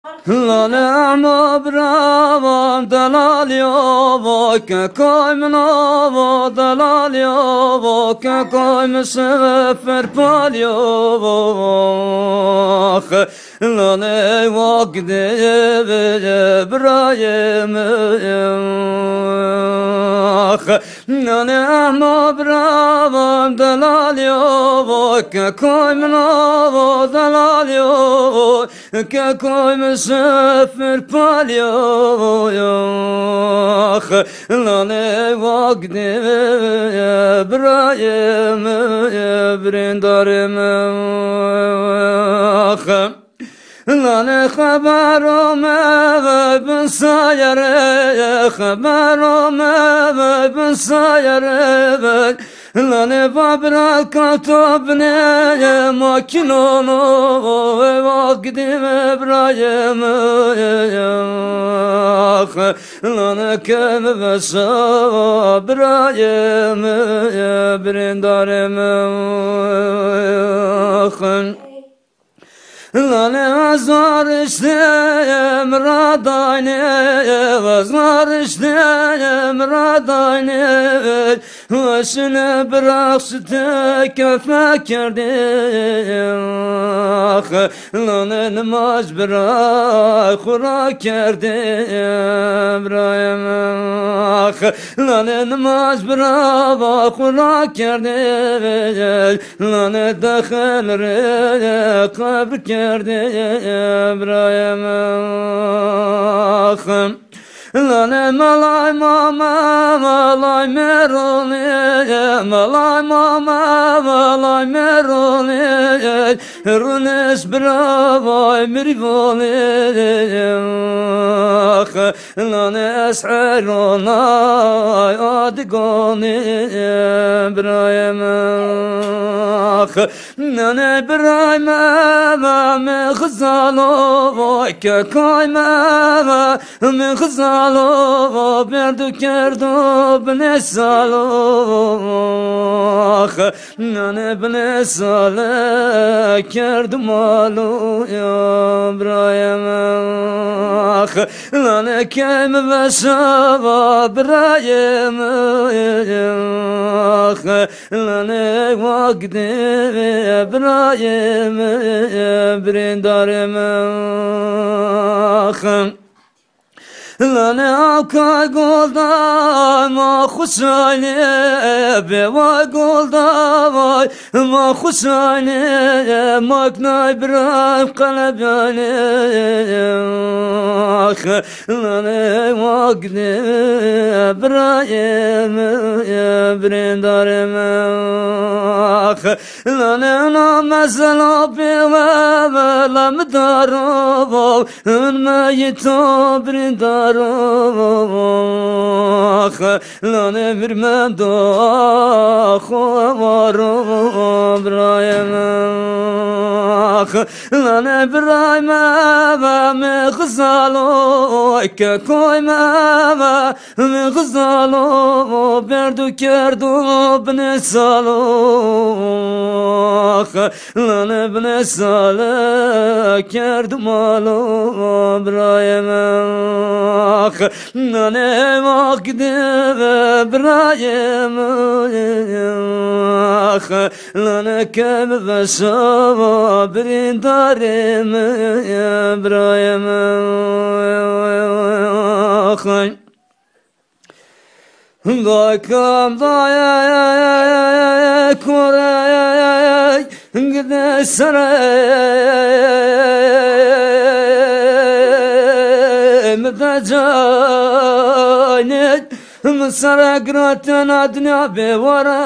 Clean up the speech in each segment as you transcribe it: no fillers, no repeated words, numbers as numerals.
Lalema brava dalalio che coimno dalalio che coim sefer palio lane vakde brayem Lalema brava dalalio che coimno dalalio che coim sefer palio lane vakde brayem brindarem lane haberom ben sayere haberom ben sayere lane babra katobne makinono vakdim ebrayem lane kem ve sabrayem brindarem Lane azar iştem radayne azar iştem radayne Başını bıraksıdı köfe kerdim Lane namaz bırak kurak kerdim Brayem Lane namaz bırak kurak kerdim Lane dakhalre kabr kerdim Brayem Lane malay mama malay meroni malay mama malay meroni runes bravo mirvoni Lane esharona adigoni Brayem Lane Brayem me khzalo ke kayma me khzalo berdu kerdu bne salo nane bne sale kerdu malu ya Brayem nane kem ve sava Brayem nane vakde Brayem brindarem Lane akay golda ma khusane be vay golda vay ma khusane maknay bırak kalbane Lane vakde Brayem brindarem Lane namazla be lam daro unmayito brindar Lane vermem da xavaro Brayem Lane Brayem me xzalo ke koyma me xzalo berdu kerdu bne salo Lane bne sale kerdu malo Brayem Nane vakde Brayem Lane kem ve sava brindarem Brayem Dakam daya koray gide saray mdacanet Saragratın adına bevara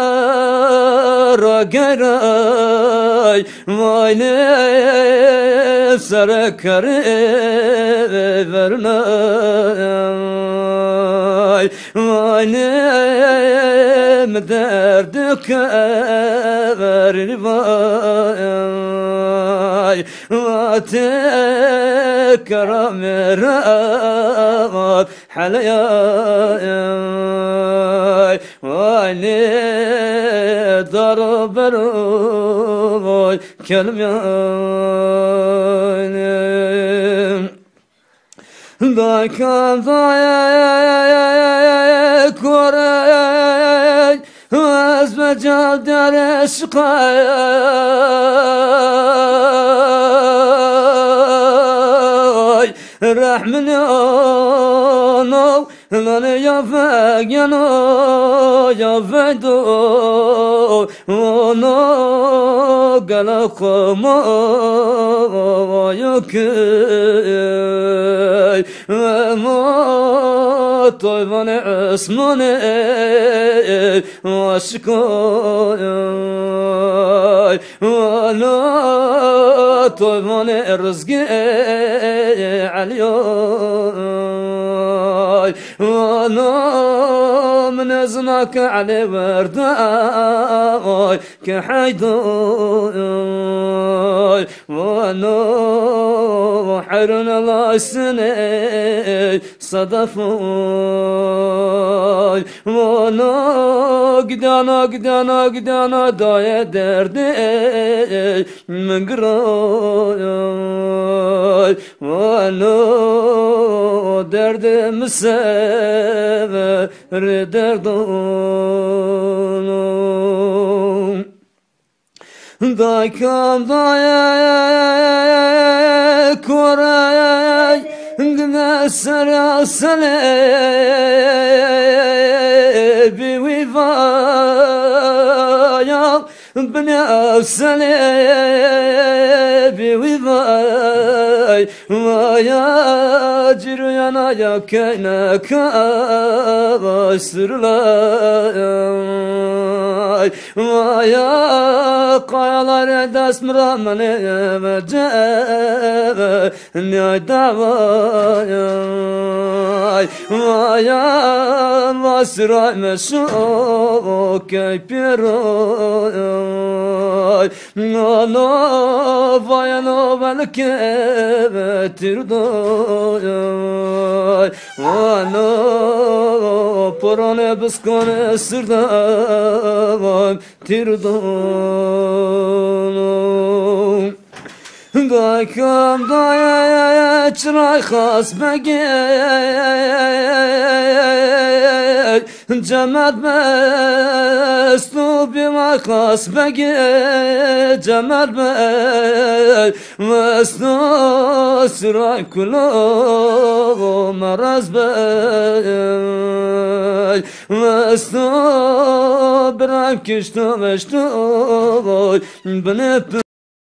Ragaray Vayne Sarakare Vernay Vayne Mderdüke Vervay Vate Karamerat Halaya Vayne Darberoy Kelmane Daykan daya koray az becal dere şkay rahmini anov lan yafek yano yafek do ono gala koma yukay طيبان اسمانه عاشقای وانا طيبان رزق علیای وانا من ازناك علي ورداي كحيداي وانا حرن الله السنة صدفاي وانا قدانا داية دردي من قراي وانا درد مسافر دردانو دايكام دايا كوراي قنا سلاسلي بوفايا بني أفسلي بوفاي ويا جريانا يا كينا كاسر لاي ويا قايلار دست مرامني مجاب نيا دوايا ويا واسراي مشوكي بيروي نو فايا نو بالكي تردوي وانا پرانه بسکانه سردام تردام دایکم دایه چرای خاص بگی جمد بست و بیمای خاص بگی جمد بست و سرای کلو مرز بی بست و برم کشتو بشتو بنه